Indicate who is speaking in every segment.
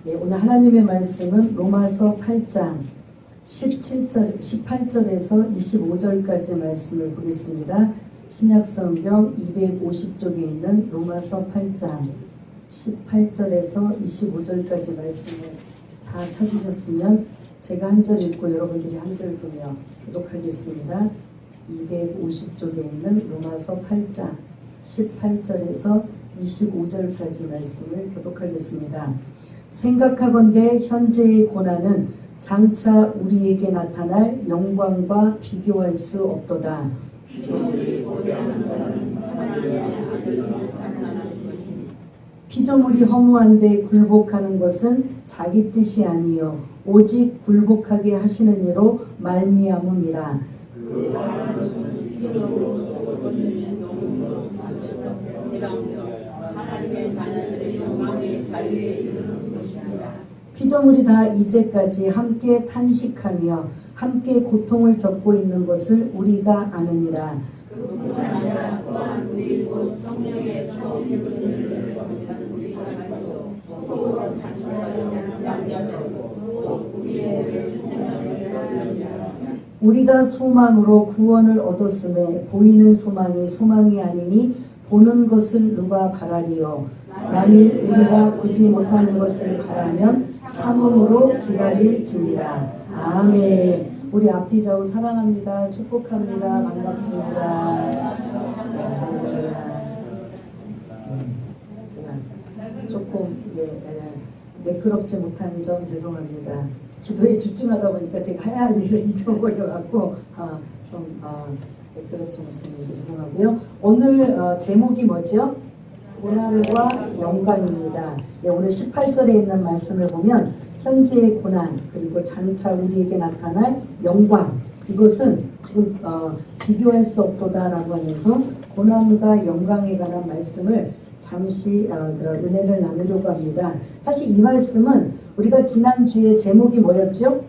Speaker 1: 오늘 하나님의 말씀은 로마서 8장 18절에서 25절까지 말씀을 보겠습니다. 신약성경 250쪽에 있는 로마서 8장 18절에서 25절까지 말씀을 다 찾으셨으면 제가 한 절 읽고 여러분들이 한 절 보며 교독하겠습니다. 250쪽에 있는 로마서 8장 18절에서 25절까지 말씀을 교독하겠습니다. 생각하건대 현재의 고난은 장차 우리에게 나타날 영광과 비교할 수 없도다. 피조물이 허무한데 굴복하는 것은 자기 뜻이 아니요 오직 굴복하게 하시는 이로 말미암음이라. 피조물이 다 이제까지 함께 탄식하며 함께 고통을 겪고 있는 것을 우리가 아느니라. 우리가 소망으로 구원을 얻었음에 보이는 소망이 소망이 아니니 보는 것을 누가 바라리요. 만일 우리가 보지 못하는 것을 바라면 참음으로 기다릴지니라. 아멘. 우리 앞뒤 좌우 사랑합니다. 축복합니다. 반갑습니다. 제가 조금 매끄럽지 못한 점 죄송합니다. 기도에 집중하다 보니까 제가 해야 할 일을 잊어버려갖고 매끄럽지 못했는데 죄송하고요. 오늘 제목이 뭐죠? 고난과 영광입니다. 오늘 18절에 있는 말씀을 보면 현재의 고난 그리고 장차 우리에게 나타날 영광, 이것은 지금 비교할 수 없도다라고 하면서 고난과 영광에 관한 말씀을 잠시 은혜를 나누려고 합니다. 사실 이 말씀은 우리가 지난주에 제목이 뭐였죠?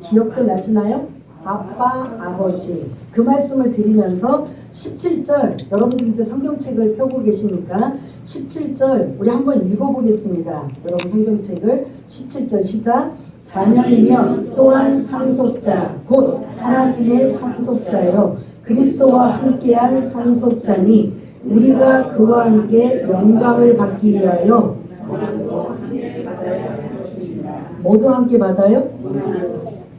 Speaker 1: 기억들 나시나요? 아빠, 아버지. 그 말씀을 드리면서 17절, 여러분들 이제 성경책을 펴고 계시니까 17절 우리 한번 읽어보겠습니다. 여러분 성경책을 17절 시작. 자녀이면 또한 상속자 곧 하나님의 상속자요 그리스도와 함께한 상속자니 우리가 그와 함께 영광을 받기 위하여 모두 함께 받아요?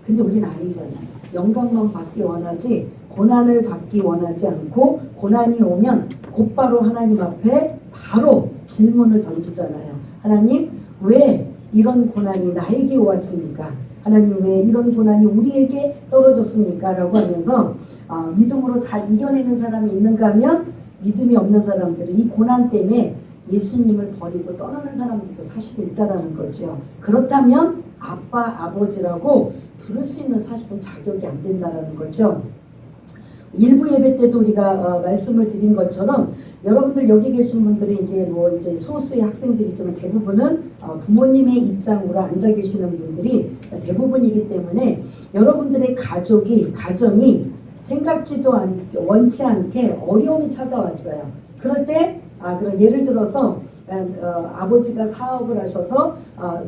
Speaker 1: 근데 우리는 아니잖아요. 영광만 받기 원하지 고난을 받기 원하지 않고 고난이 오면 곧바로 하나님 앞에 바로 질문을 던지잖아요. 하나님 왜 이런 고난이 나에게 왔습니까? 하나님 왜 이런 고난이 우리에게 떨어졌습니까? 라고 하면서 믿음으로 잘 이겨내는 사람이 있는가 하면 믿음이 없는 사람들은 이 고난 때문에 예수님을 버리고 떠나는 사람들도 사실은 있다는 거죠. 그렇다면 아빠, 아버지라고 부를 수 있는 사실은 자격이 안 된다는 거죠. 일부 예배 때도 우리가 말씀을 드린 것처럼 여러분들 여기 계신 분들이 이제 소수의 학생들이지만 대부분은 부모님의 입장으로 앉아 계시는 분들이 대부분이기 때문에 여러분들의 가정이 생각지도 원치 않게 어려움이 찾아왔어요. 그럴 때 그럼 예를 들어서 아버지가 사업을 하셔서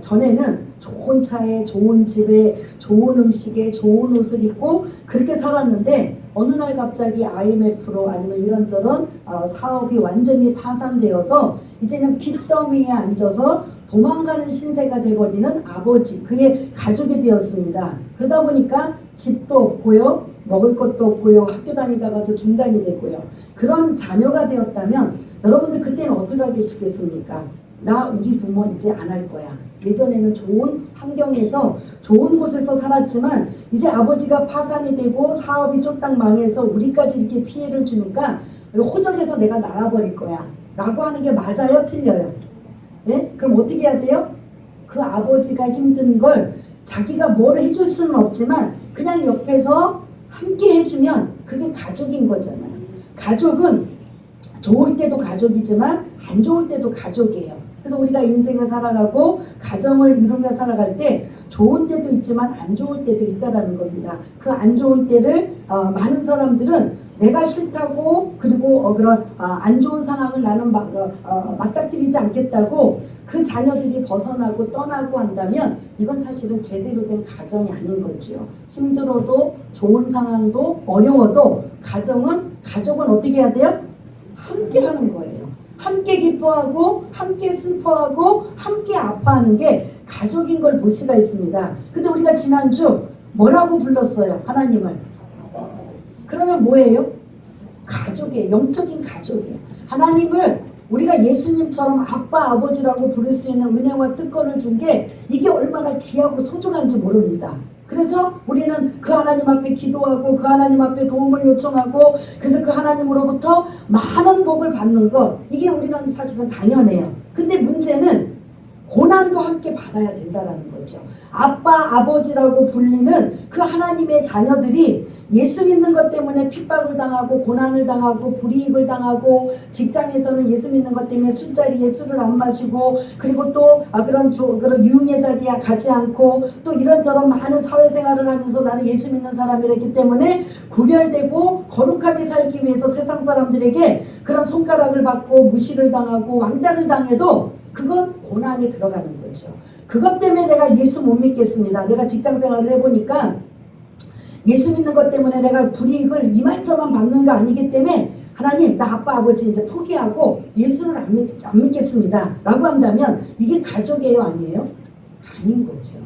Speaker 1: 전에는 좋은 차에 좋은 집에 좋은 음식에 좋은 옷을 입고 그렇게 살았는데 어느 날 갑자기 IMF로 아니면 이런저런 사업이 완전히 파산되어서 이제는 빚더미에 앉아서 도망가는 신세가 돼버리는 아버지, 그의 가족이 되었습니다. 그러다 보니까 집도 없고요, 먹을 것도 없고요, 학교 다니다가도 중단이 됐고요. 그런 자녀가 되었다면 여러분들 그때는 어떻게 하시겠습니까? 나 우리 부모 이제 안 할 거야. 예전에는 좋은 환경에서 좋은 곳에서 살았지만 이제 아버지가 파산이 되고 사업이 쫄딱 망해서 우리까지 이렇게 피해를 주니까 호적에서 내가 나가버릴 거야 라고 하는 게 맞아요? 틀려요? 네? 그럼 어떻게 해야 돼요? 그 아버지가 힘든 걸 자기가 뭘 해줄 수는 없지만 그냥 옆에서 함께 해주면 그게 가족인 거잖아요. 가족은 좋을 때도 가족이지만 안 좋을 때도 가족이에요. 그래서 우리가 인생을 살아가고 가정을 이루며 살아갈 때 좋은 때도 있지만 안 좋을 때도 있다는 겁니다. 그 안 좋은 때를 많은 사람들은 내가 싫다고 그리고 그런 안 좋은 상황을 나는 맞닥뜨리지 않겠다고 그 자녀들이 벗어나고 떠나고 한다면 이건 사실은 제대로 된 가정이 아닌 거지요. 힘들어도 좋은 상황도 어려워도 가족은 어떻게 해야 돼요? 함께 하는 거예요. 함께 기뻐하고 함께 슬퍼하고 함께 아파하는 게 가족인 걸 볼 수가 있습니다. 근데 우리가 지난주 뭐라고 불렀어요? 하나님을. 그러면 뭐예요? 가족이에요. 영적인 가족이에요. 하나님을 우리가 예수님처럼 아빠 아버지라고 부를 수 있는 은혜와 특권을 준 게 이게 얼마나 귀하고 소중한지 모릅니다. 그래서 우리는 그 하나님 앞에 기도하고 그 하나님 앞에 도움을 요청하고 그래서 그 하나님으로부터 많은 복을 받는 것, 이게 우리는 사실은 당연해요. 근데 문제는 고난도 함께 받아야 된다는 거죠. 아빠 아버지라고 불리는 그 하나님의 자녀들이 예수 믿는 것 때문에 핍박을 당하고 고난을 당하고 불이익을 당하고 직장에서는 예수 믿는 것 때문에 술자리에 술을 안 마시고 그리고 또 그런 유흥의 자리에 가지 않고 또 이런저런 많은 사회생활을 하면서 나는 예수 믿는 사람이기 때문에 구별되고 거룩하게 살기 위해서 세상 사람들에게 그런 손가락을 받고 무시를 당하고 왕따를 당해도 그건 고난이 들어가는 거죠. 그것 때문에 내가 예수 못 믿겠습니다. 내가 직장생활을 해보니까 예수 믿는 것 때문에 내가 불이익을 이만저만 받는 거 아니기 때문에 하나님 나 아빠 아버지 이제 포기하고 예수를 안 믿겠습니다 라고 한다면 이게 가족이에요 아니에요? 아닌 거죠.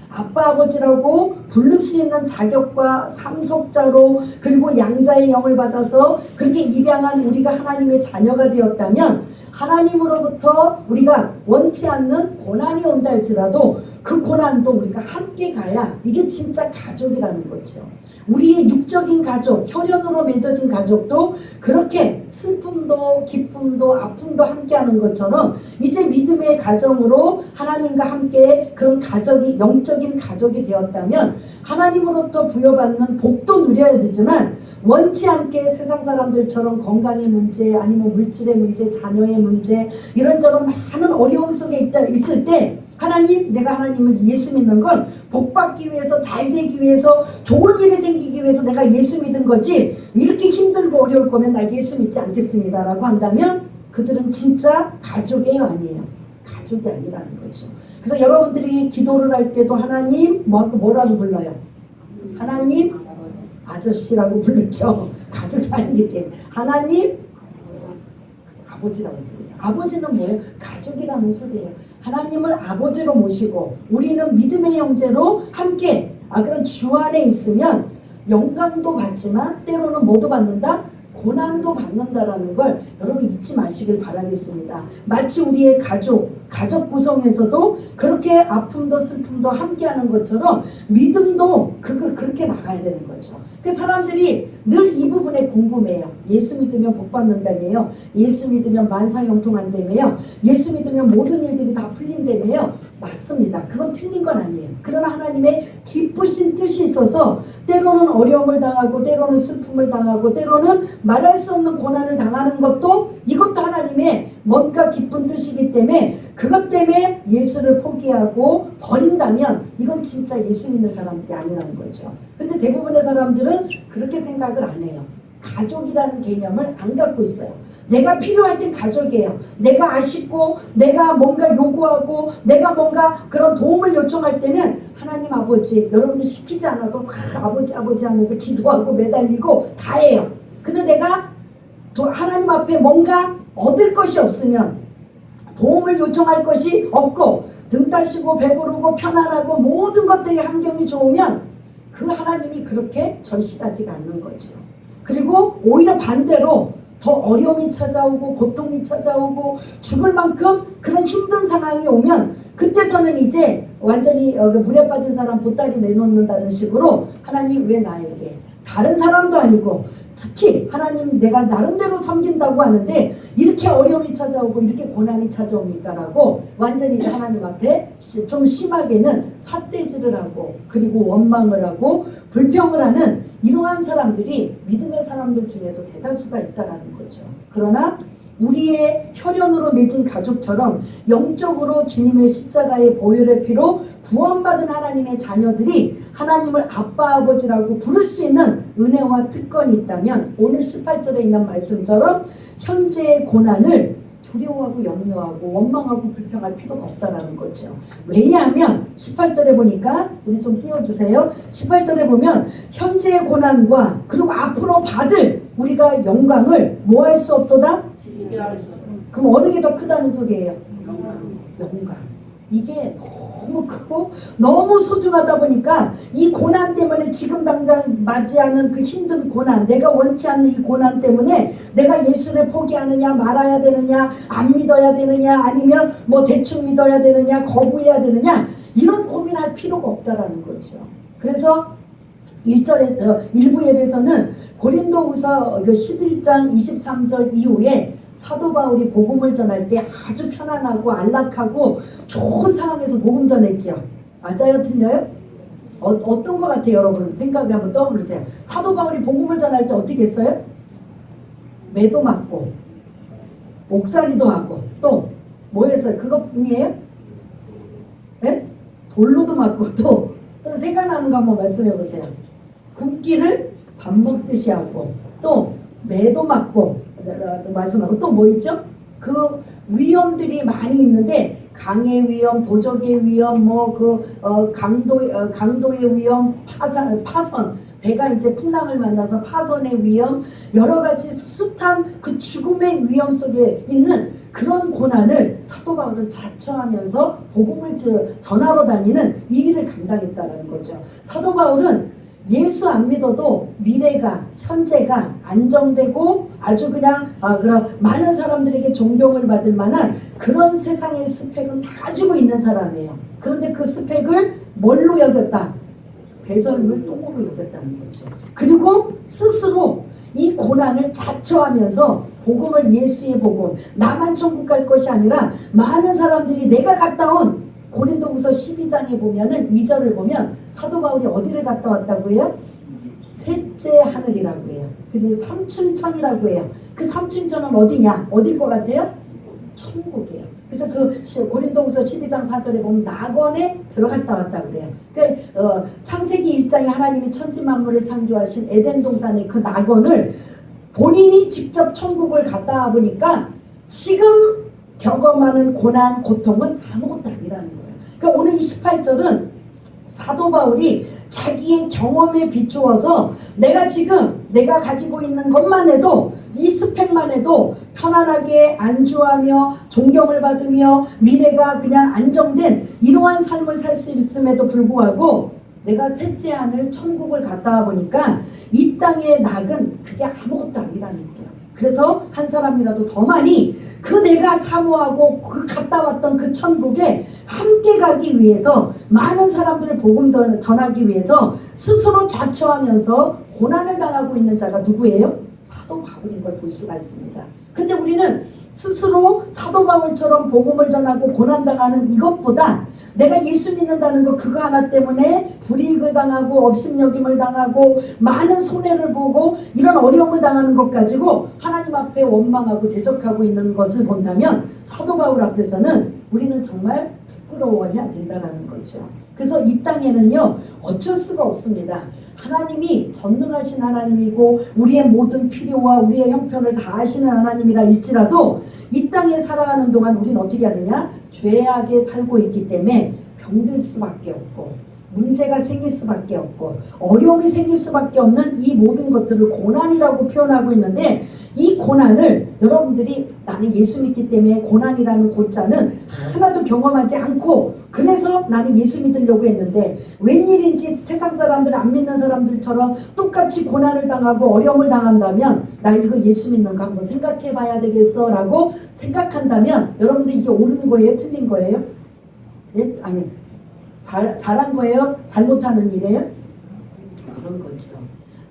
Speaker 1: 아빠 아버지라고 부를 수 있는 자격과 상속자로 그리고 양자의 영을 받아서 그렇게 입양한 우리가 하나님의 자녀가 되었다면 하나님으로부터 우리가 원치 않는 고난이 온다 할지라도 그 고난도 우리가 함께 가야 이게 진짜 가족이라는 거죠. 우리의 육적인 가족, 혈연으로 맺어진 가족도 그렇게 슬픔도 기쁨도 아픔도 함께 하는 것처럼 이제 믿음의 가정으로 하나님과 함께 그런 가족이 영적인 가족이 되었다면 하나님으로부터 부여받는 복도 누려야 되지만 원치 않게 세상 사람들처럼 건강의 문제 아니면 물질의 문제 자녀의 문제 이런저런 많은 어려움 속에 있을 때 하나님 내가 하나님을 예수 믿는 건 복받기 위해서 잘 되기 위해서 좋은 일이 생기기 위해서 내가 예수 믿은 거지 이렇게 힘들고 어려울 거면 나 예수 믿지 않겠습니다 라고 한다면 그들은 진짜 가족이에요 아니에요? 가족이 아니라는 거죠. 그래서 여러분들이 기도를 할 때도 하나님 뭐라고 불러요? 하나님 아저씨라고 부르죠. 가족이 아니기 때문에 하나님 아버지라고 부르죠. 아버지는 뭐예요? 가족이라는 소리예요. 하나님을 아버지로 모시고 우리는 믿음의 형제로 함께 그런 주 안에 있으면 영광도 받지만 때로는 뭐도 받는다? 고난도 받는다라는 걸 여러분 잊지 마시길 바라겠습니다. 마치 우리의 가족 구성에서도 그렇게 아픔도 슬픔도 함께하는 것처럼 믿음도 그렇게 나가야 되는 거죠. 그 사람들이 늘 이 부분에 궁금해요. 예수 믿으면 복 받는다며요. 예수 믿으면 만사형통한다며요. 예수 믿으면 모든 일들이 다 풀린다며요. 맞습니다. 그건 틀린 건 아니에요. 그러나 하나님의 기쁘신 뜻이 있어서 때로는 어려움을 당하고 때로는 슬픔을 당하고 때로는 말할 수 없는 고난을 당하는 것도 이것도 하나님의 뭔가 기쁜 뜻이기 때문에 그것 때문에 예수를 포기하고 버린다면 이건 진짜 예수 믿는 사람들이 아니라는 거죠. 근데 대부분의 사람들은 그렇게 생각을 안 해요. 가족이라는 개념을 안 갖고 있어요. 내가 필요할 땐 가족이에요. 내가 아쉽고 내가 뭔가 요구하고 내가 뭔가 그런 도움을 요청할 때는 하나님 아버지 여러분들 시키지 않아도 다 아버지 하면서 기도하고 매달리고 다 해요. 근데 내가 하나님 앞에 뭔가 얻을 것이 없으면 도움을 요청할 것이 없고 등 따시고 배부르고 편안하고 모든 것들이 환경이 좋으면 그 하나님이 그렇게 절실하지가 않는 거죠. 그리고 오히려 반대로 더 어려움이 찾아오고 고통이 찾아오고 죽을 만큼 그런 힘든 상황이 오면 그때서는 이제 완전히 물에 빠진 사람 보따리 내놓는다는 식으로 하나님 왜 나에게 다른 사람도 아니고 특히 하나님 내가 나름대로 섬긴다고 하는데 이렇게 어려움이 찾아오고 이렇게 고난이 찾아옵니까? 라고 완전히 이제 하나님 앞에 좀 심하게는 삿대질을 하고 그리고 원망을 하고 불평을 하는 이러한 사람들이 믿음의 사람들 중에도 대다수가 있다라는 거죠. 그러나 우리의 혈연으로 맺은 가족처럼 영적으로 주님의 십자가의 보혈의 피로 구원받은 하나님의 자녀들이 하나님을 아빠 아버지라고 부를 수 있는 은혜와 특권이 있다면 오늘 18절에 있는 말씀처럼 현재의 고난을 두려워하고 염려하고 원망하고 불평할 필요가 없다라는 거죠. 왜냐하면 18절에 보니까 우리 좀 띄워주세요. 18절에 보면 현재의 고난과 그리고 앞으로 받을 우리가 영광을 뭐 할 수 없도다? 그럼 어느 게 더 크다는 소리예요? 영광. 이게 너무 크고 너무 소중하다 보니까 이 고난 때문에 지금 당장 맞이하는 그 힘든 고난, 내가 원치 않는 이 고난 때문에 내가 예수를 포기하느냐 말아야 되느냐 안 믿어야 되느냐 아니면 뭐 대충 믿어야 되느냐 거부해야 되느냐 이런 고민할 필요가 없다라는 거죠. 그래서 1절에 일부 예배에서는 고린도후서 11장 23절 이후에 사도 바울이 복음을 전할 때 아주 편안하고 안락하고 좋은 상황에서 복음 전했죠. 맞아요? 틀려요? 어떤 것 같아요? 여러분 생각을 한번 떠올리세요. 사도 바울이 복음을 전할 때 어떻게 했어요? 매도 맞고 옥살이도 하고 또 뭐 했어요? 그것뿐이에요? 네? 돌로도 맞고 또 생각나는 거 한번 말씀해 보세요. 굶기를 밥 먹듯이 하고 또 매도 맞고 말씀하고 또 뭐 있죠? 그 위험들이 많이 있는데 강의 위험, 도적의 위험, 뭐 강도의 위험, 파선, 배가 이제 풍랑을 만나서 파선의 위험, 여러 가지 숱한 그 죽음의 위험 속에 있는 그런 고난을 사도 바울은 자처하면서 복음을 전하러 다니는 이 일을 감당했다는 거죠. 사도 바울은 예수 안 믿어도 미래가 현재가 안정되고 아주 그냥 그런 많은 사람들에게 존경을 받을 만한 그런 세상의 스펙은 다 가지고 있는 사람이에요. 그런데 그 스펙을 뭘로 여겼다? 배설물 똥으로 여겼다는 거죠. 그리고 스스로 이 고난을 자처하면서 복음을 예수의 복음, 나만 천국 갈 것이 아니라 많은 사람들이 내가 갔다 온 고린도후서 12장에 보면은 2절을 보면 사도 바울이 어디를 갔다 왔다고 해요? 셋째 하늘이라고 해요. 그래서 삼층천이라고 해요. 그 삼층천은 어디냐? 어딜 것 같아요? 천국이에요. 그래서 그 고린도후서 12장 4절에 보면 낙원에 들어갔다 왔다 그래요. 그러니까 창세기 1장에 하나님이 천지 만물을 창조하신 에덴 동산의 그 낙원을 본인이 직접 천국을 갔다 와 보니까 지금 경험하는 고난, 고통은 아무것도 아니라는 거예요. 그러니까 오늘 28절은 사도 바울이 자기의 경험에 비추어서 내가 가지고 있는 것만 해도 이 스펙만 해도 편안하게 안주하며 존경을 받으며 미래가 그냥 안정된 이러한 삶을 살 수 있음에도 불구하고 내가 셋째 하늘 천국을 갔다 와 보니까 이 땅의 낙은 그게 아무것도 아니라는 거예요. 그래서 한 사람이라도 더 많이 그 내가 사모하고 그 갔다 왔던 그 천국에 함께 가기 위해서 많은 사람들을 복음 전하기 위해서 스스로 자처하면서 고난을 당하고 있는 자가 누구예요? 사도 바울인 걸 볼 수가 있습니다. 근데 우리는 스스로 사도 바울처럼 복음을 전하고 고난당하는 이것보다 내가 예수 믿는다는 거 그거 하나 때문에 불이익을 당하고 업신여김을 당하고 많은 손해를 보고 이런 어려움을 당하는 것 가지고 하나님 앞에 원망하고 대적하고 있는 것을 본다면 사도 바울 앞에서는 우리는 정말 부끄러워해야 된다는 거죠. 그래서 이 땅에는요 어쩔 수가 없습니다. 하나님이 전능하신 하나님이고 우리의 모든 필요와 우리의 형편을 다 아시는 하나님이라 일지라도 이 땅에 살아가는 동안 우리는 어떻게 하느냐? 죄악에 살고 있기 때문에 병들 수밖에 없고 문제가 생길 수밖에 없고 어려움이 생길 수밖에 없는 이 모든 것들을 고난이라고 표현하고 있는데 이 고난을 여러분들이 나는 예수 믿기 때문에 고난이라는 고자는 하나도 경험하지 않고 그래서 나는 예수 믿으려고 했는데 웬일인지 세상 사람들 안 믿는 사람들처럼 똑같이 고난을 당하고 어려움을 당한다면 나 이거 예수 믿는 거 한번 생각해 봐야 되겠어 라고 생각한다면 여러분들 이게 옳은 거예요? 틀린 거예요? 예? 아니 잘한 거예요? 잘못하는 일이에요? 그런 거죠.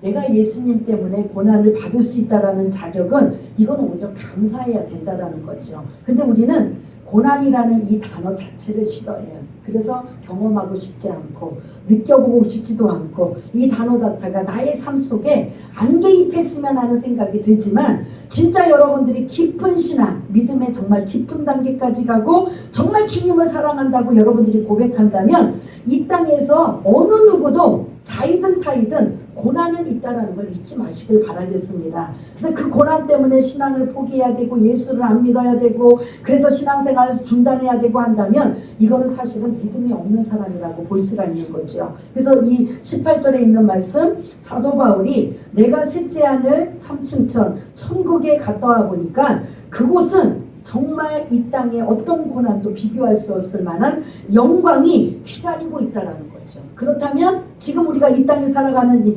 Speaker 1: 내가 예수님 때문에 고난을 받을 수 있다는 자격은 이건 오히려 감사해야 된다는 거죠. 근데 우리는 고난이라는 이 단어 자체를 싫어해요. 그래서 경험하고 싶지 않고 느껴보고 싶지도 않고 이 단어 자체가 나의 삶 속에 안 개입했으면 하는 생각이 들지만 진짜 여러분들이 깊은 신앙, 믿음의 정말 깊은 단계까지 가고 정말 주님을 사랑한다고 여러분들이 고백한다면 이 땅에서 어느 누구도 자이든 타이든 고난은 있다는 걸 잊지 마시길 바라겠습니다. 그래서 그 고난 때문에 신앙을 포기해야 되고 예수를 안 믿어야 되고 그래서 신앙생활에서 중단해야 되고 한다면 이거는 사실은 믿음이 없는 사람이라고 볼 수가 있는 거죠. 그래서 이 18절에 있는 말씀, 사도 바울이 내가 셋째 하늘 삼층천 천국에 갔다 와 보니까 그곳은 정말 이 땅에 어떤 고난도 비교할 수 없을 만한 영광이 기다리고 있다는 거죠. 그렇다면 지금 우리가 이 땅에 살아가는 이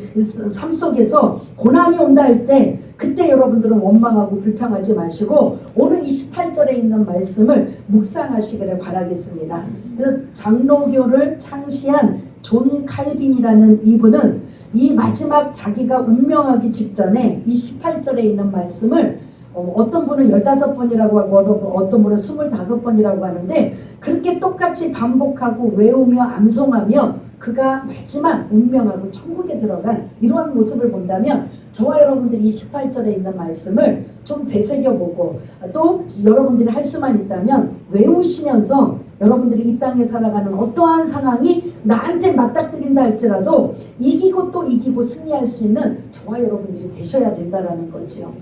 Speaker 1: 삶 속에서 고난이 온다 할 때 그때 여러분들은 원망하고 불평하지 마시고 오늘 28절에 있는 말씀을 묵상하시기를 바라겠습니다. 그래서 장로교를 창시한 존 칼빈이라는 이분은 이 마지막 자기가 운명하기 직전에 이 18절에 있는 말씀을 어떤 분은 15번이라고 하고 어떤 분은 25번이라고 하는데 그렇게 똑같이 반복하고 외우며 암송하며 그가 마지막 운명하고 천국에 들어간 이러한 모습을 본다면 저와 여러분들이 이 18절에 있는 말씀을 좀 되새겨보고 또 여러분들이 할 수만 있다면 외우시면서 여러분들이 이 땅에 살아가는 어떠한 상황이 나한테 맞닥뜨린다 할지라도 이기고 또 이기고 승리할 수 있는 저와 여러분들이 되셔야 된다는 거죠.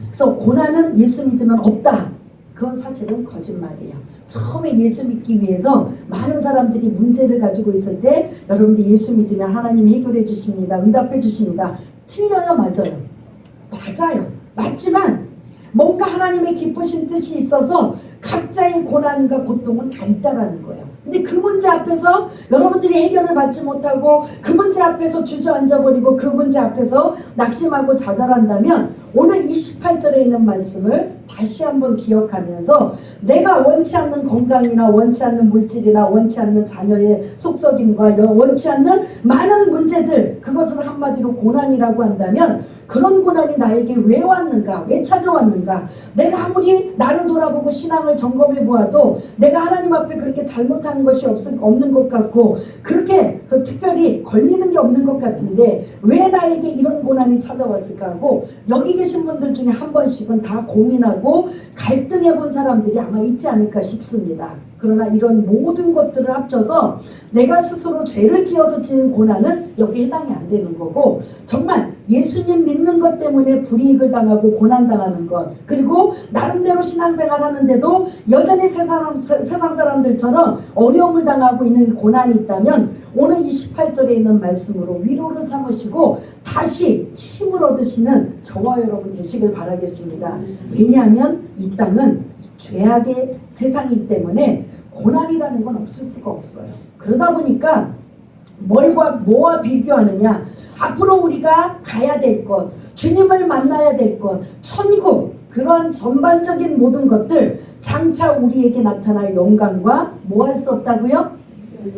Speaker 1: 그래서 고난은 예수 믿으면 없다. 그건 사실은 거짓말이에요. 처음에 예수 믿기 위해서 많은 사람들이 문제를 가지고 있을 때 여러분들이 예수 믿으면 하나님이 해결해 주십니다. 응답해 주십니다. 틀려요? 맞아요? 맞아요. 맞지만 뭔가 하나님의 기쁘신 뜻이 있어서 각자의 고난과 고통은 다 있다라는 거예요. 근데 그 문제 앞에서 여러분들이 해결을 받지 못하고 그 문제 앞에서 주저앉아버리고 그 문제 앞에서 낙심하고 좌절한다면 오늘 28절에 있는 말씀을 다시 한번 기억하면서 내가 원치 않는 건강이나 원치 않는 물질이나 원치 않는 자녀의 속썩임과 원치 않는 많은 문제들 그것을 한마디로 고난이라고 한다면 그런 고난이 나에게 왜 왔는가? 왜 찾아왔는가? 내가 아무리 나를 돌아보고 신앙을 점검해 보아도 내가 하나님 앞에 그렇게 잘못한 것이 없는 것 같고 그렇게 특별히 걸리는 게 없는 것 같은데 왜 나에게 이런 고난이 찾아왔을까 하고 여기 계신 분들 중에 한 번씩은 다 고민하고 갈등해 본 사람들이 아마 있지 않을까 싶습니다. 그러나 이런 모든 것들을 합쳐서 내가 스스로 죄를 지어서 지는 고난은 여기에 해당이 안 되는 거고 정말 예수님 믿는 것 때문에 불이익을 당하고 고난당하는 것 그리고 나름대로 신앙생활 하는데도 여전히 세상 사람들처럼 어려움을 당하고 있는 고난이 있다면 오늘 28절에 있는 말씀으로 위로를 삼으시고 다시 힘을 얻으시는 저와 여러분 되시길 바라겠습니다. 왜냐하면 이 땅은 죄악의 세상이기 때문에 고난이라는 건 없을 수가 없어요. 그러다 보니까 뭐와 비교하느냐 앞으로 우리가 가야 될 것 주님을 만나야 될 것 천국 그러한 전반적인 모든 것들 장차 우리에게 나타날 영광과 뭐 할 수 없다고요?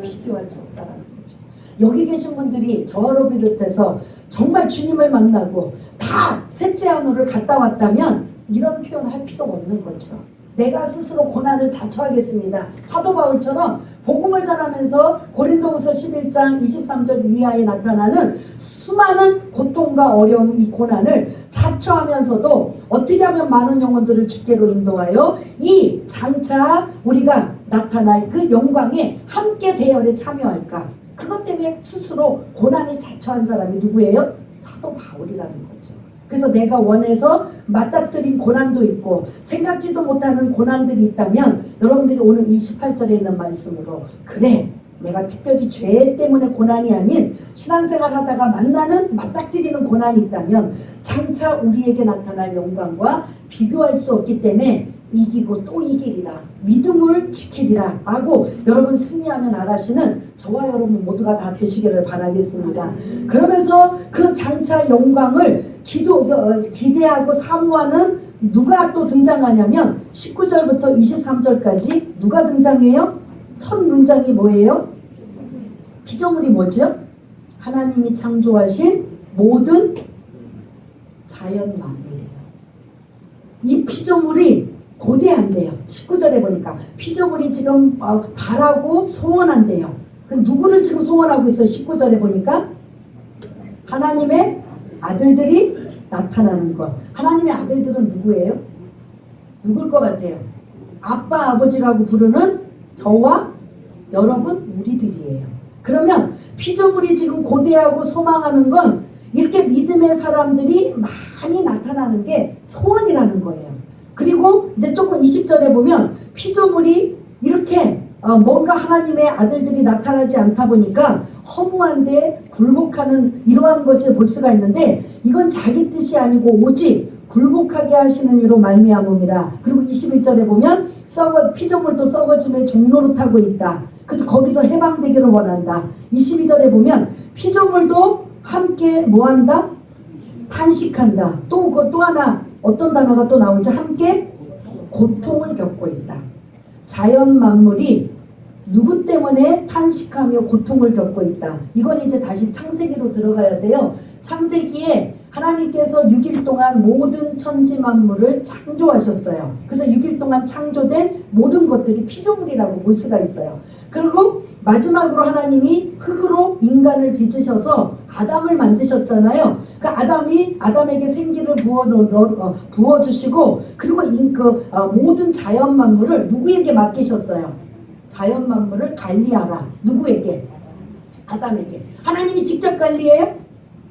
Speaker 1: 비교할 수 없다라는 거죠. 여기 계신 분들이 저를 비롯해서 정말 주님을 만나고 다 셋째 하늘을 갔다 왔다면 이런 표현을 할 필요가 없는 거죠. 내가 스스로 고난을 자초하겠습니다. 사도 바울처럼 복음을 전하면서 고린도후서 11장 23절 이하에 나타나는 수많은 고통과 어려움 이 고난을 자초하면서도 어떻게 하면 많은 영혼들을 주께로 인도하여 이 장차 우리가 나타날 그 영광에 함께 대열에 참여할까 그것 때문에 스스로 고난을 자초한 사람이 누구예요? 사도 바울이라는 거죠. 그래서 내가 원해서 맞닥뜨린 고난도 있고 생각지도 못하는 고난들이 있다면 여러분들이 오늘 28절에 있는 말씀으로 그래 내가 특별히 죄 때문에 고난이 아닌 신앙생활 하다가 만나는 맞닥뜨리는 고난이 있다면 장차 우리에게 나타날 영광과 비교할 수 없기 때문에 이기고 또 이기리라 믿음을 지키리라 라고 여러분 승리하며 나가시는 저와 여러분 모두가 다 되시기를 바라겠습니다. 그러면서 그 장차 영광을 기대하고 사모하는 누가 또 등장하냐면 19절부터 23절까지 누가 등장해요? 첫 문장이 뭐예요? 피조물이 뭐죠? 하나님이 창조하신 모든 자연 만물이에요. 이 피조물이 고대한대요. 19절에 보니까 피조물이 지금 바라고 소원한대요. 그 누구를 지금 소원하고 있어요? 19절에 보니까 하나님의 아들들이 나타나는 것. 하나님의 아들들은 누구예요? 누굴 것 같아요? 아빠 아버지라고 부르는 저와 여러분 우리들이에요. 그러면 피조물이 지금 고대하고 소망하는 건 이렇게 믿음의 사람들이 많이 나타나는 게 소원이라는 거예요. 그리고 이제 조금 20절에 보면 피조물이 이렇게 뭔가 하나님의 아들들이 나타나지 않다 보니까 허무한데 굴복하는 이러한 것을 볼 수가 있는데 이건 자기 뜻이 아니고 오직 굴복하게 하시는 이로 말미암음이라. 그리고 21절에 보면 피조물도 썩어짐의 종로로 타고 있다. 그래서 거기서 해방되기를 원한다. 22절에 보면 피조물도 함께 뭐한다? 탄식한다. 또 하나 어떤 단어가 또 나오죠? 함께 고통을 겪고 있다. 자연 만물이 누구 때문에 탄식하며 고통을 겪고 있다. 이건 이제 다시 창세기로 들어가야 돼요. 창세기에 하나님께서 6일 동안 모든 천지 만물을 창조하셨어요. 그래서 6일 동안 창조된 모든 것들이 피조물이라고 볼 수가 있어요. 그리고 마지막으로 하나님이 흙으로 인간을 빚으셔서 아담을 만드셨잖아요. 그 아담에게 생기를 부어주시고 그리고 모든 자연 만물을 누구에게 맡기셨어요? 자연 만물을 관리하라. 누구에게? 아담에게. 하나님이 직접 관리해요?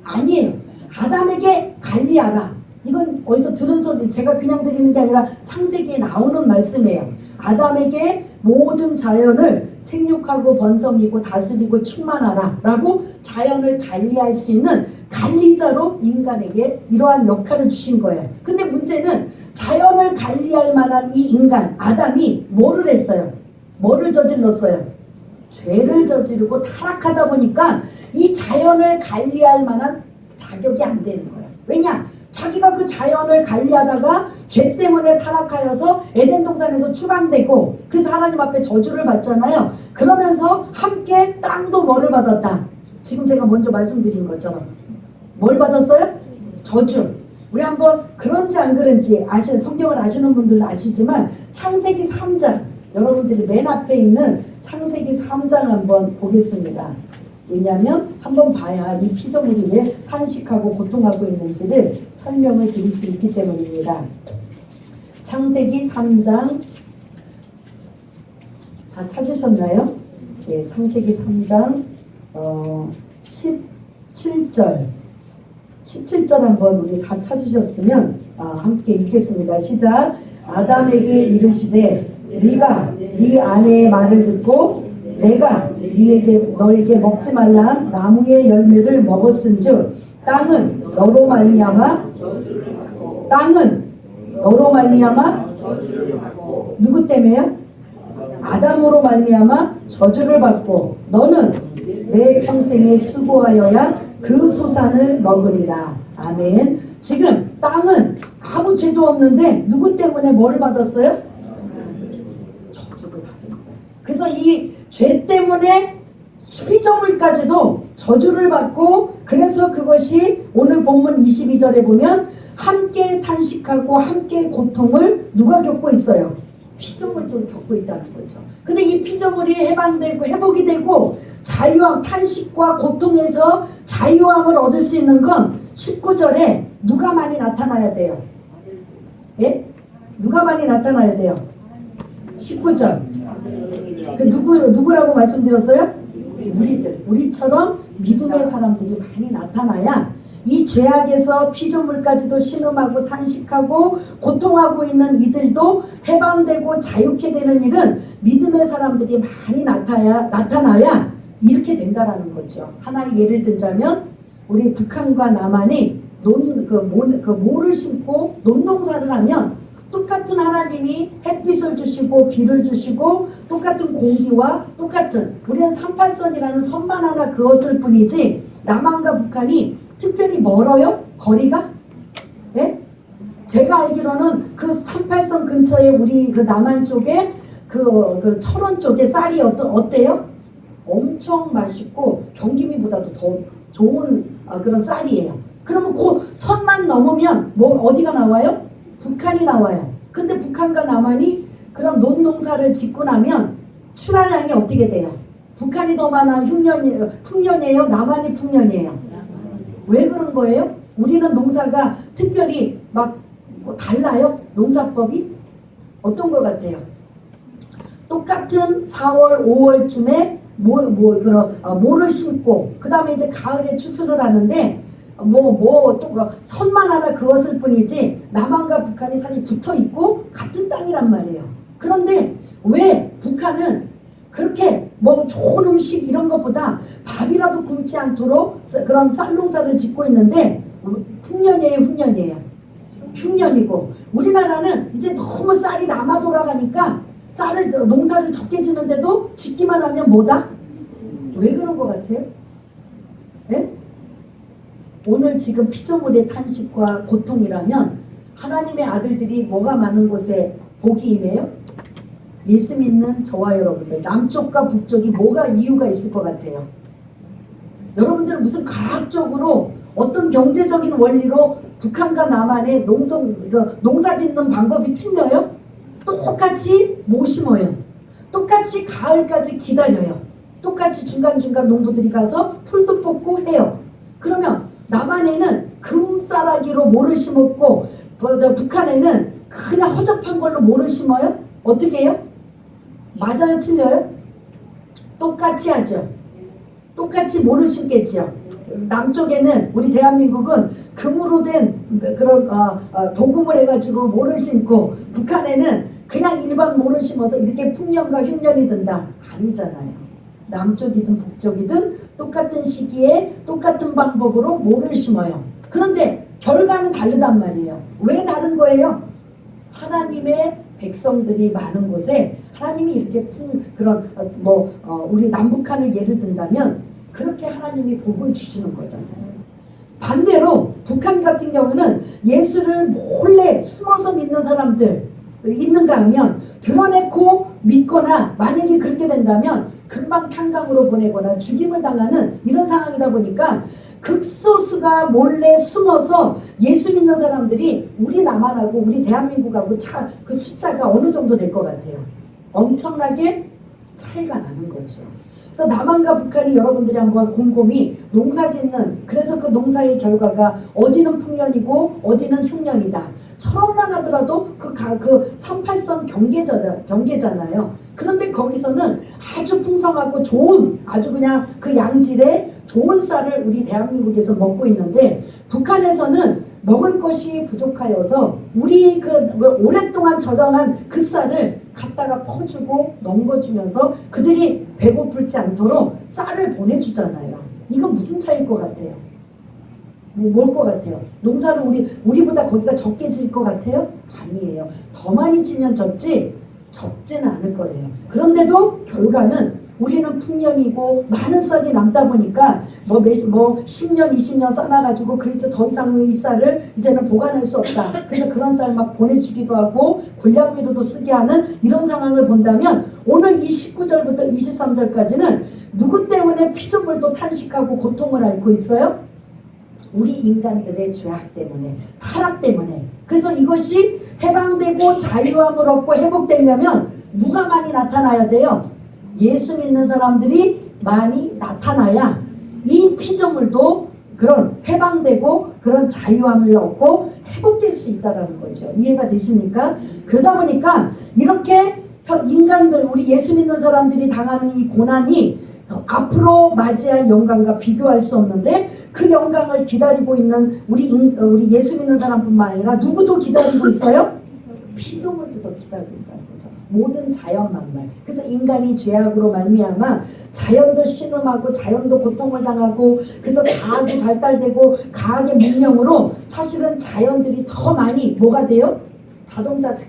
Speaker 1: 아니에요. 아담에게 관리하라. 이건 어디서 들은 소리, 제가 그냥 드리는 게 아니라 창세기에 나오는 말씀이에요. 아담에게 모든 자연을 생육하고 번성이고 다스리고 충만하라 라고 자연을 관리할 수 있는 관리자로 인간에게 이러한 역할을 주신 거예요. 근데 문제는 자연을 관리할 만한 이 인간 아담이 뭐를 했어요? 뭐를 저질렀어요? 죄를 저지르고 타락하다 보니까 이 자연을 관리할 만한 자격이 안 되는 거예요. 왜냐? 자기가 그 자연을 관리하다가 죄 때문에 타락하여서 에덴 동산에서 추방되고 그래서 하나님 앞에 저주를 받잖아요. 그러면서 함께 땅도 뭐를 받았다? 지금 제가 먼저 말씀드린 것처럼 뭘 받았어요? 저주. 우리 한번 그런지 안 그런지 성경을 아시는 분들은 아시지만 창세기 3장 여러분들이 맨 앞에 있는 창세기 3장 한번 보겠습니다. 왜냐하면 한번 봐야 이 피조물이 왜 탄식하고 고통하고 있는지를 설명을 드릴 수 있기 때문입니다. 창세기 3장 다 찾으셨나요? 예, 창세기 3장 17절 17절 한번 우리 다 찾으셨으면 함께 읽겠습니다. 시작. 아담에게 이르시되 네가 네 아내의 말을 듣고 내가 너에게 먹지 말란 나무의 열매를 먹었은즉 땅은 너로 말미암아 누구 때문에요? 아담으로 말미암아 저주를 받고 너는 내 평생에 수고하여야 그 소산을 먹으리라. 아멘. 지금 땅은 아무 죄도 없는데 누구 때문에 뭐를 받았어요? 저주를 받은 거예요. 그래서 이 죄 때문에 피조물까지도 저주를 받고 그래서 그것이 오늘 본문 22절에 보면 함께 탄식하고 함께 고통을 누가 겪고 있어요? 피조물도 겪고 있다는 거죠. 근데 이 피조물이 해방되고 회복이 되고 자유함, 탄식과 고통에서 자유함을 얻을 수 있는 건 19절에 누가 많이 나타나야 돼요? 예? 누가 많이 나타나야 돼요? 19절. 그 누구라고 말씀드렸어요? 우리처럼 믿음의 사람들이 많이 나타나야 이 죄악에서 피조물까지도 신음하고 탄식하고 고통하고 있는 이들도 해방되고 자유케 되는 일은 믿음의 사람들이 많이 나타나야 이렇게 된다라는 거죠. 하나의 예를 들자면 우리 북한과 남한이 모를 심고 논농사를 하면 똑같은 하나님이 햇빛을 주시고 비를 주시고 똑같은 공기와 똑같은 우리는 38선이라는 선만 하나 그었을 뿐이지 남한과 북한이 특별히 멀어요? 거리가? 예? 제가 알기로는 그 38선 근처에 우리 그 남한 쪽에 그 철원 쪽에 쌀이 어때요? 엄청 맛있고 경기미보다도 더 좋은 그런 쌀이에요. 그러면 그 선만 넘으면 어디가 나와요? 북한이 나와요. 근데 북한 북한과 남한이 그런 논농사를 짓고 나면 출하량이 어떻게 돼요? 북한이 더 많아? 풍년이에요? 남한이 풍년이에요? 왜 그런 거예요? 우리는 농사가 특별히 뭐 달라요? 농사법이? 어떤 것 같아요? 똑같은 4월, 5월쯤에 모를 심고 그 다음에 이제 가을에 추수를 하는데 또 선만 하나 그었을 뿐이지 남한과 북한이 살이 붙어 있고 같은 땅이란 말이에요. 그런데 왜 북한은 그렇게 뭐 좋은 음식 이런 것보다 밥이라도 굶지 않도록 그런 쌀농사를 짓고 있는데 풍년이에요, 흉년이에요? 흉년이고 우리나라는 이제 너무 쌀이 남아 돌아가니까 농사를 적게 지는데도 짓기만 하면 뭐다? 왜 그런 것 같아요? 네? 오늘 지금 피조물의 탄식과 고통이라면 하나님의 아들들이 뭐가 많은 곳에 복이 임해요? 예수 믿는 저와 여러분들 남쪽과 북쪽이 뭐가 이유가 있을 것 같아요? 여러분들은 무슨 과학적으로 어떤 경제적인 원리로 북한과 남한의 농사 짓는 방법이 틀려요? 똑같이 못 심어요. 똑같이 가을까지 기다려요. 똑같이 중간중간 농부들이 가서 풀도 뽑고 해요. 그러면 남한에는 금싸라기로 모를 심었고 북한에는 그냥 허접한 걸로 모를 심어요? 어떻게 해요? 맞아요? 틀려요? 똑같이 하죠. 똑같이 모를 심겠죠. 남쪽에는 우리 대한민국은 금으로 된 그런 도금을 해가지고 모를 심고 북한에는 그냥 일반 모를 심어서 이렇게 풍년과 흉년이 든다. 아니잖아요. 남쪽이든 북쪽이든 똑같은 시기에 똑같은 방법으로 모를 심어요. 그런데 결과는 다르단 말이에요. 왜 다른 거예요? 하나님의 백성들이 많은 곳에 하나님이 이렇게 우리 남북한을 예를 든다면 그렇게 하나님이 복을 주시는 거잖아요. 반대로 북한 같은 경우는 예수를 몰래 숨어서 믿는 사람들 있는가 하면 드러내고 믿거나 만약에 그렇게 된다면 금방 탄광으로 보내거나 죽임을 당하는 이런 상황이다 보니까 극소수가 몰래 숨어서 예수 믿는 사람들이 우리 남한하고 우리 대한민국하고 그 숫자가 어느 정도 될 것 같아요? 엄청나게 차이가 나는 거죠. 그래서 남한과 북한이 여러분들이 한번 곰곰이 농사 짓는 그래서 그 농사의 결과가 어디는 풍년이고 어디는 흉년이다. 철업만 하더라도 그 38선 경계잖아요. 그런데 거기서는 아주 풍성하고 좋은 아주 그냥 그 양질의 좋은 쌀을 우리 대한민국에서 먹고 있는데 북한에서는 먹을 것이 부족하여서 우리 오랫동안 저장한 그 쌀을 갖다가 퍼주고 넘겨주면서 그들이 배고플지 않도록 쌀을 보내주잖아요. 이건 무슨 차이일 것 같아요? 뭘 것 같아요? 농사를 우리보다 거기가 적게 지을 것 같아요? 아니에요. 더 많이 지면 적지는 않을 거예요. 그런데도 결과는 우리는 풍년이고 많은 쌀이 남다 보니까 10년 20년 쌓아가지고 더 이상 이 쌀을 이제는 보관할 수 없다. 그래서 그런 쌀 막 보내주기도 하고 군량미로도 쓰게 하는 이런 상황을 본다면 오늘 이 19절부터 23절까지는 누구 때문에 피조물도 탄식하고 고통을 앓고 있어요? 우리 인간들의 죄악 때문에, 타락 때문에. 그래서 이것이 해방되고 자유함을 얻고 회복되려면 누가 많이 나타나야 돼요? 예수 믿는 사람들이 많이 나타나야 이 피조물도 그런 해방되고 그런 자유함을 얻고 회복될 수 있다는 거죠. 이해가 되십니까? 그러다 보니까 이렇게 인간들, 우리 예수 믿는 사람들이 당하는 이 고난이 앞으로 맞이할 영광과 비교할 수 없는데 그 영광을 기다리고 있는 우리 예수 믿는 사람뿐만 아니라 누구도 기다리고 있어요? 피조물도 기다린다는 거죠. 모든 자연 만물. 그래서 인간이 죄악으로 말미암아 자연도 신음하고 자연도 고통을 당하고 그래서 과학이 발달되고 과학의 문명으로 사실은 자연들이 더 많이 뭐가 돼요?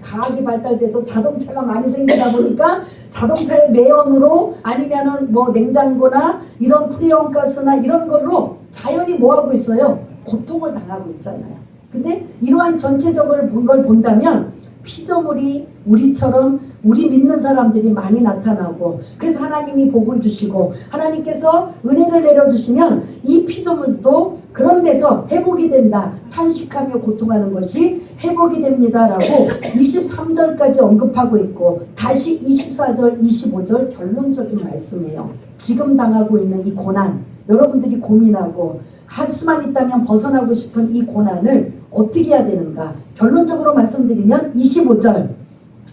Speaker 1: 과학이 발달돼서 자동차가 많이 생기다 보니까 자동차의 매연으로 아니면은 냉장고나 이런 프리온가스나 이런 걸로 자연이 뭐하고 있어요? 고통을 당하고 있잖아요. 근데 이러한 전체적으로 본 걸 본다면 피조물이 우리처럼 우리 믿는 사람들이 많이 나타나고, 그래서 하나님이 복을 주시고 하나님께서 은혜를 내려주시면 이 피조물도 그런 데서 회복이 된다. 탄식하며 고통하는 것이 회복이 됩니다 라고 23절까지 언급하고 있고, 다시 24절 25절 결론적인 말씀이에요. 지금 당하고 있는 이 고난, 여러분들이 고민하고 할 수만 있다면 벗어나고 싶은 이 고난을 어떻게 해야 되는가. 결론적으로 말씀드리면 25절,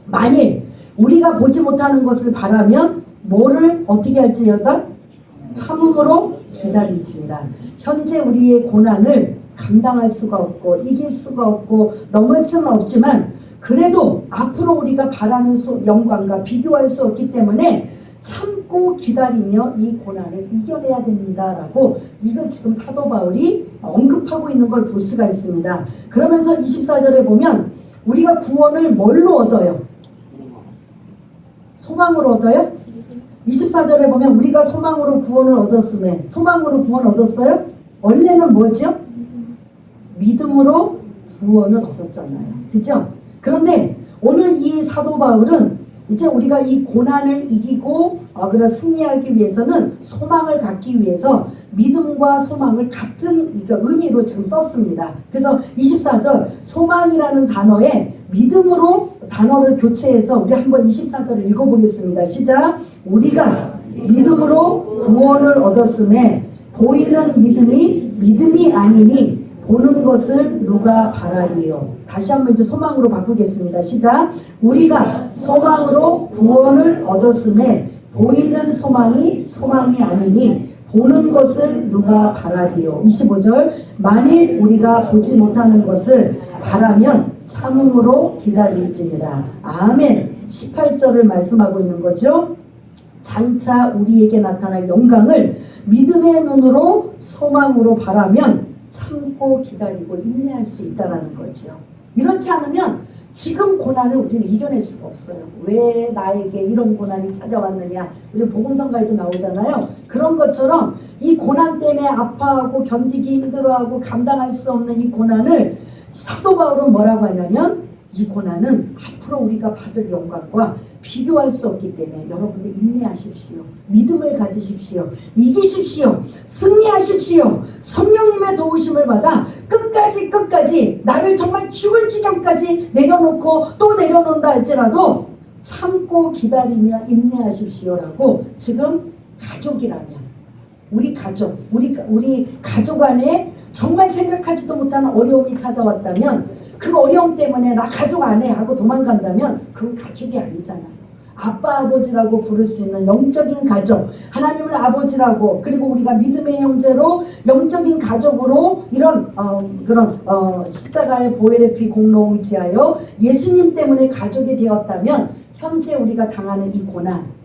Speaker 1: 만일 우리가 보지 못하는 것을 바라면 뭐를 어떻게 할지어다? 참음으로 기다릴지니라. 현재 우리의 고난을 감당할 수가 없고 이길 수가 없고 넘을 수는 없지만, 그래도 앞으로 우리가 바라는 영광과 비교할 수 없기 때문에 참고 기다리며 이 고난을 이겨내야 됩니다 라고, 이걸 지금 사도 바울이 언급하고 있는 걸 볼 수가 있습니다. 그러면서 24절에 보면 우리가 구원을 뭘로 얻어요? 소망으로 얻어요? 24절에 보면 우리가 소망으로 구원을 얻었음에, 소망으로 구원 얻었어요? 원래는 뭐죠? 믿음으로 구원을 얻었잖아요. 그죠? 그런데 오늘 이 사도 바울은 이제 우리가 이 고난을 이기고 그런 승리하기 위해서는 소망을 갖기 위해서 믿음과 소망을 같은 의미로 지금 썼습니다. 그래서 24절 소망이라는 단어에 믿음으로 단어를 교체해서 우리 한번 24절을 읽어보겠습니다. 시작. 우리가 믿음으로 구원을 얻었음에 보이는 믿음이 아니니 보는 것을 누가 바라리요. 다시 한번 이제 소망으로 바꾸겠습니다. 시작. 우리가 소망으로 구원을 얻었음에 보이는 소망이 아니니 보는 것을 누가 바라리요. 25절. 만일 우리가 보지 못하는 것을 바라면 참음으로 기다릴지니라. 아멘. 18절을 말씀하고 있는 거죠. 장차 우리에게 나타날 영광을 믿음의 눈으로 소망으로 바라면 참고 기다리고 인내할 수 있다는 거죠. 이렇지 않으면 지금 고난을 우리는 이겨낼 수가 없어요. 왜 나에게 이런 고난이 찾아왔느냐. 우리 복음성가에도 나오잖아요. 그런 것처럼 이 고난 때문에 아파하고 견디기 힘들어하고 감당할 수 없는 이 고난을 사도 바울은 뭐라고 하냐면, 이 고난은 앞으로 우리가 받을 영광과 비교할 수 없기 때문에 여러분들 인내하십시오. 믿음을 가지십시오. 이기십시오. 승리하십시오. 성령님의 도우심을 받아 끝까지 나를 정말 죽을 지경까지 내려놓고 또 내려놓는다 할지라도 참고 기다리며 인내하십시오라고, 지금 가족이라면 우리 가족 안에 정말 생각하지도 못하는 어려움이 찾아왔다면, 그 어려움 때문에 나 가족 안 해 하고 도망간다면 그건 가족이 아니잖아요. 아빠 아버지라고 부를 수 있는 영적인 가족, 하나님을 아버지라고, 그리고 우리가 믿음의 형제로 영적인 가족으로 이런 십자가의 보혈의 피 공로 의지하여 예수님 때문에 가족이 되었다면, 현재 우리가 당하는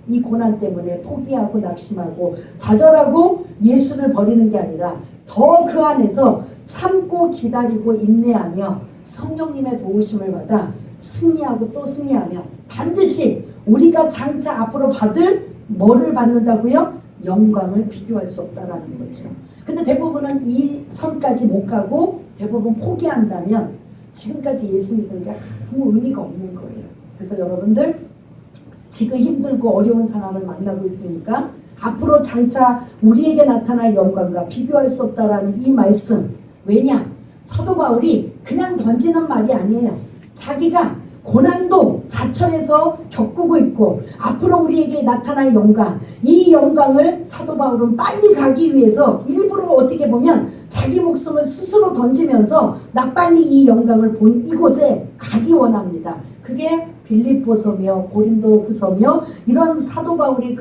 Speaker 1: 이 고난 때문에 포기하고 낙심하고 좌절하고 예수를 버리는 게 아니라 더 그 안에서 참고 기다리고 인내하며 성령님의 도우심을 받아 승리하고 또 승리하며 반드시 우리가 장차 앞으로 받을 뭐를 받는다고요? 영광을 비교할 수 없다라는 거죠. 근데 대부분은 이 선까지 못 가고 대부분 포기한다면 지금까지 예수 믿은 게 아무 의미가 없는 거예요. 그래서 여러분들 지금 힘들고 어려운 상황을 만나고 있으니까 앞으로 장차 우리에게 나타날 영광과 비교할 수 없다라는 이 말씀, 왜냐? 사도 바울이 그냥 던지는 말이 아니에요. 자기가 고난도 자처해서 겪고 있고 앞으로 우리에게 나타날 영광, 이 영광을 사도 바울은 빨리 가기 위해서 일부러 어떻게 보면 자기 목숨을 스스로 던지면서 나 빨리 이 영광을 본 이곳에 가기 원합니다. 그게 빌립보서며 고린도후서며 이런 사도 바울이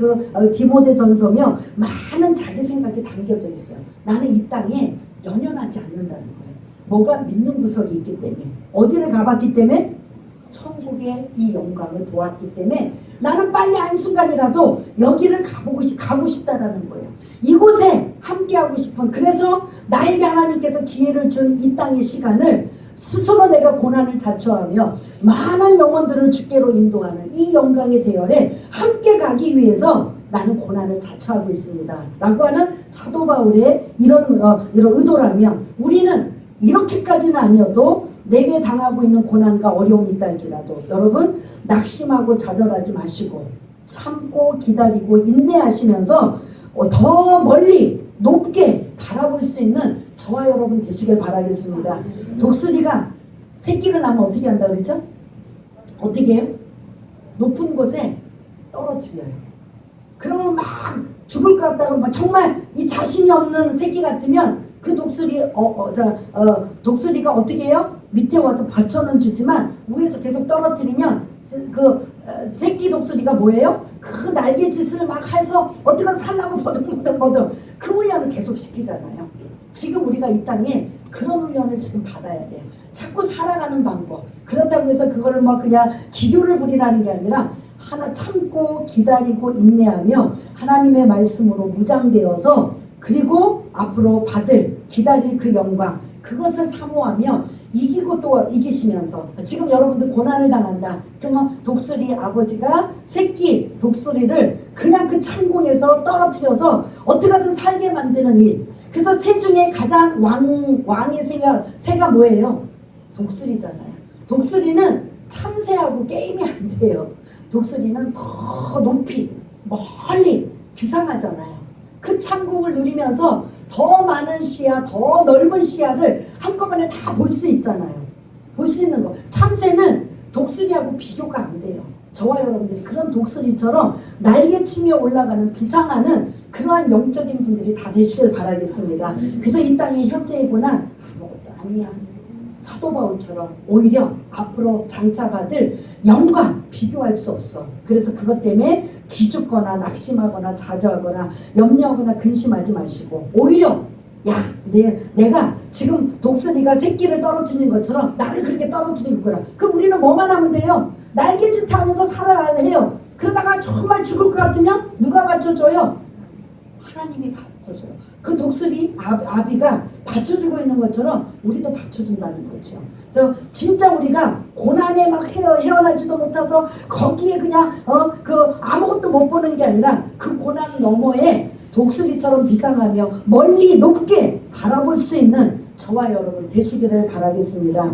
Speaker 1: 디모데전서며 많은 자기 생각이 담겨져 있어요. 나는 이 땅에 연연하지 않는다는 거예요. 뭐가 믿는 구석이 있기 때문에. 어디를 가봤기 때문에? 천국의 이 영광을 보았기 때문에 나는 빨리 한순간이라도 여기를 가고 싶다라는 거예요. 이곳에 함께하고 싶은, 그래서 나에게 하나님께서 기회를 준 이 땅의 시간을 스스로 내가 고난을 자처하며 많은 영혼들을 주께로 인도하는 이 영광의 대열에 함께 가기 위해서 나는 고난을 자처하고 있습니다 라고 하는 사도 바울의 이런 의도라면, 우리는 이렇게까지는 아니어도 내게 당하고 있는 고난과 어려움이 있다 할지라도 여러분 낙심하고 좌절하지 마시고 참고 기다리고 인내하시면서 더 멀리 높게 바라볼 수 있는 저와 여러분 되시길 바라겠습니다. 독수리가 새끼를 낳으면 어떻게 한다 그랬죠? 어떻게 해요? 높은 곳에 떨어뜨려요. 그러면 막 죽을 것 같다고 막 정말 이 자신이 없는 새끼 같으면 그 독수리가 어떻게 해요? 밑에 와서 받쳐는 주지만 위에서 계속 떨어뜨리면 그 새끼 독수리가 뭐예요? 그 날개짓을 막 해서 어떻게 살라고 버둥버둥 그 훈련을 계속 시키잖아요. 지금 우리가 이 땅에 그런 훈련을 지금 받아야 돼요. 자꾸 살아가는 방법. 그렇다고 해서 그거를 뭐 그냥 기교를 부리라는 게 아니라 하나 참고 기다리고 인내하며 하나님의 말씀으로 무장되어서 그리고 앞으로 기다릴 그 영광 그것을 사모하며 이기고 또 이기시면서 지금 여러분들 고난을 당한다. 그러면 독수리 아버지가 새끼 독수리를 그냥 그 창공에서 떨어뜨려서 어떻게든 살게 만드는 일. 그래서 새 중에 가장 왕의 새가 뭐예요? 독수리잖아요. 독수리는 참새하고 게임이 안 돼요. 독수리는 더 높이 멀리 비상하잖아요. 그 창공을 누리면서 더 많은 시야, 더 넓은 시야를 한꺼번에 다 볼 수 있잖아요. 볼 수 있는 거. 참새는 독수리하고 비교가 안 돼요. 저와 여러분들이 그런 독수리처럼 날개치며 올라가는 비상하는 그러한 영적인 분들이 다 되시길 바라겠습니다. 그래서 이 땅의 현재의 고난 아무것도 아니야. 사도 바울처럼 오히려 앞으로 장차받을 영광 비교할 수 없어. 그래서 그것 때문에 기죽거나 낙심하거나 좌절하거나 염려하거나 근심하지 마시고 오히려 야 내가 지금 독수리가 새끼를 떨어뜨리는 것처럼 나를 그렇게 떨어뜨리고 있구나. 그럼 우리는 뭐만 하면 돼요? 날개짓 하면서 살아가야 해요. 그러다가 정말 죽을 것 같으면 누가 받쳐줘요? 하나님이 받쳐줘요. 그 독수리 아비가 받쳐주고 있는 것처럼 우리도 받쳐준다는 거죠. 그래서 진짜 우리가 고난에 막 헤어나지도 못해서 거기에 그냥 아무것도 못 보는 게 아니라 그 고난 너머에 독수리처럼 비상하며 멀리 높게 바라볼 수 있는 저와 여러분 되시기를 바라겠습니다.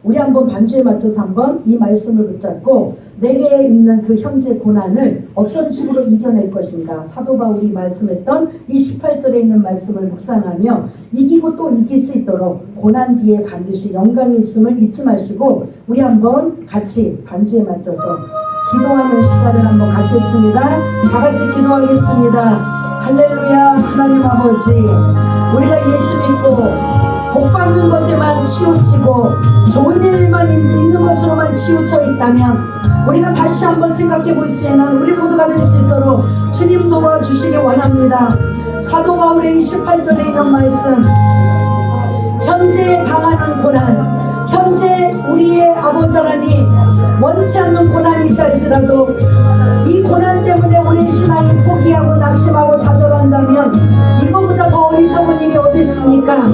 Speaker 1: 우리 한번 반주에 맞춰서 한번 이 말씀을 붙잡고 내게 있는 그 현재 고난을 어떤 식으로 이겨낼 것인가. 사도 바울이 말씀했던 이 18절에 있는 말씀을 묵상하며 이기고 또 이길 수 있도록 고난 뒤에 반드시 영광이 있음을 잊지 마시고 우리 한번 같이 반주에 맞춰서 기도하는 시간을 한번 갖겠습니다. 다 같이 기도하겠습니다. 할렐루야. 하나님 아버지 우리가 예수 믿고 복 받는 것에만 치우치고 좋은 일만 있는 것으로만 치우쳐 있다면 우리가 다시 한번 생각해 볼 수 있는 우리 모두가 될 수 있도록 주님 도와주시기 원합니다. 사도 바울의 28절에 있는 말씀 현재 당하는 고난 현재 우리의 아버지 하나님 원치 않는 고난이 있다 할지라도 이 고난 때문에 우리 신앙이 포기하고 낙심하고 좌절한다면 이거보다 더 어리석은 일이 어디 있습니까?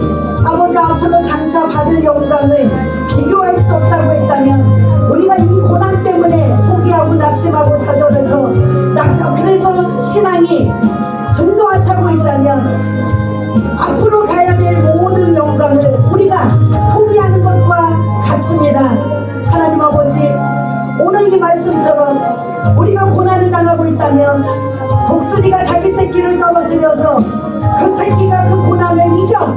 Speaker 1: 아버지 앞으로 장차 받을 영광을 비교할 수 없다고 했다면 우리가 이 고난 때문에 포기하고 낙심하고 좌절해서 그래서 신앙이 중도하차고 있다면 앞으로 가야 될 모든 영광을 우리가 포기하는 것과 같습니다. 하나님 아버지 오늘 이 말씀처럼 우리가 고난을 당하고 있다면 독수리가 자기 새끼를 떨어뜨려서 그 새끼가 그 고난을 이겨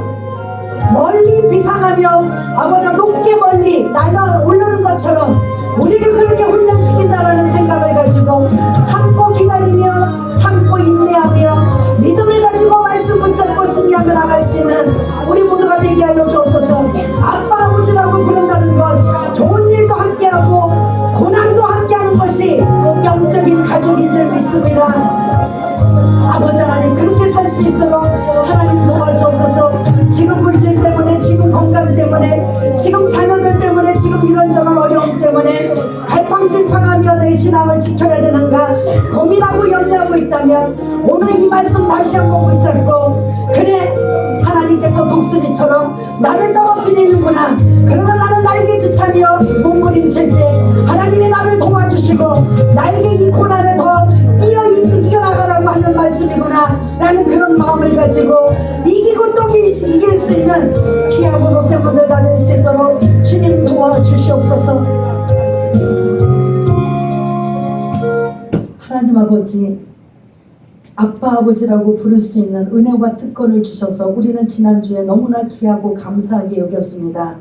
Speaker 1: 멀리 비상하며 아버지 높게 멀리 날아 오르는 것처럼 우리를 그렇게 훈련시킨다라는 생각을 가지고 참고 기다리며 참고 인내하며 믿음을 가지고 말씀 붙잡고 승리하며 나갈 수 있는 우리 모두가 되게 하여 주옵소서. 아빠 아버지라고 부른다는 건 좋은 일도 함께하고 고난도 함께하는 것이 영적인 가족인 줄 믿습니다. 아버지 하나님 그렇게 살 수 있도록 하나님 도와주옵소서. 지금 물질 때문에 지금 건강 때문에 지금 자녀들 때문에 지금 이런저런 어려움 때문에 갈팡질팡하며 내 신앙을 지켜야 되는가 고민하고 염려하고 있다면 오늘 이 말씀 다시 한번 붙잡고 그래 하나님께서 독수리처럼 나를 떨어뜨리는구나. 그러면 나는 날개짓하며 몸부림칠 때 하나님이 나를 도와주시고 나에게 이 고난을 더 이겨나가라고 하는 말씀이구나 라는 그런 마음을 가지고 이기고 또 이길 수 있는 귀하고 복된 분들 다 될 수 있도록 주님 도와주시옵소서. 하나님 아버지, 아빠 아버지라고 부를 수 있는 은혜와 특권을 주셔서 우리는 지난주에 너무나 귀하고 감사하게 여겼습니다.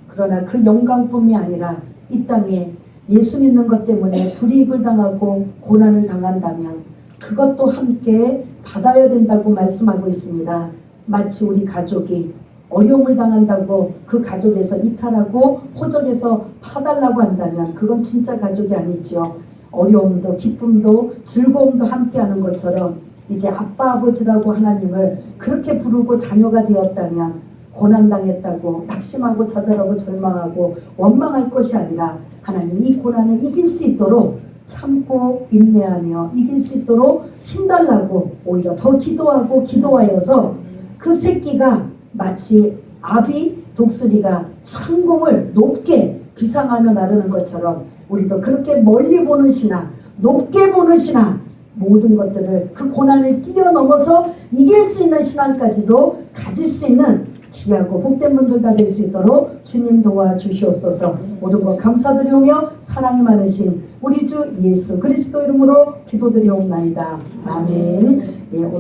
Speaker 1: 그러나 그 영광뿐이 아니라 이 땅에 예수 믿는 것 때문에 불이익을 당하고 고난을 당한다면 그것도 함께 받아야 된다고 말씀하고 있습니다. 마치 우리 가족이 어려움을 당한다고 그 가족에서 이탈하고 호적에서 파달라고 한다면 그건 진짜 가족이 아니죠. 어려움도 기쁨도 즐거움도 함께하는 것처럼 이제 아빠 아버지라고 하나님을 그렇게 부르고 자녀가 되었다면 고난당했다고 낙심하고 좌절하고 절망하고 원망할 것이 아니라 하나님 이 고난을 이길 수 있도록 참고 인내하며 이길 수 있도록 힘달라고 오히려 더 기도하고 기도하여서 그 새끼가 마치 아비 독수리가 창공을 높게 비상하며 나르는 것처럼 우리도 그렇게 멀리 보는 신앙, 높게 보는 신앙, 모든 것들을 그 고난을 뛰어넘어서 이길 수 있는 신앙까지도 가질 수 있는 귀하고 복된 분들 다 될 수 있도록 주님 도와주시옵소서. 모든 것 감사드리오며 사랑이 많으신 우리 주 예수 그리스도 이름으로 기도드리옵나이다. 아멘. 예,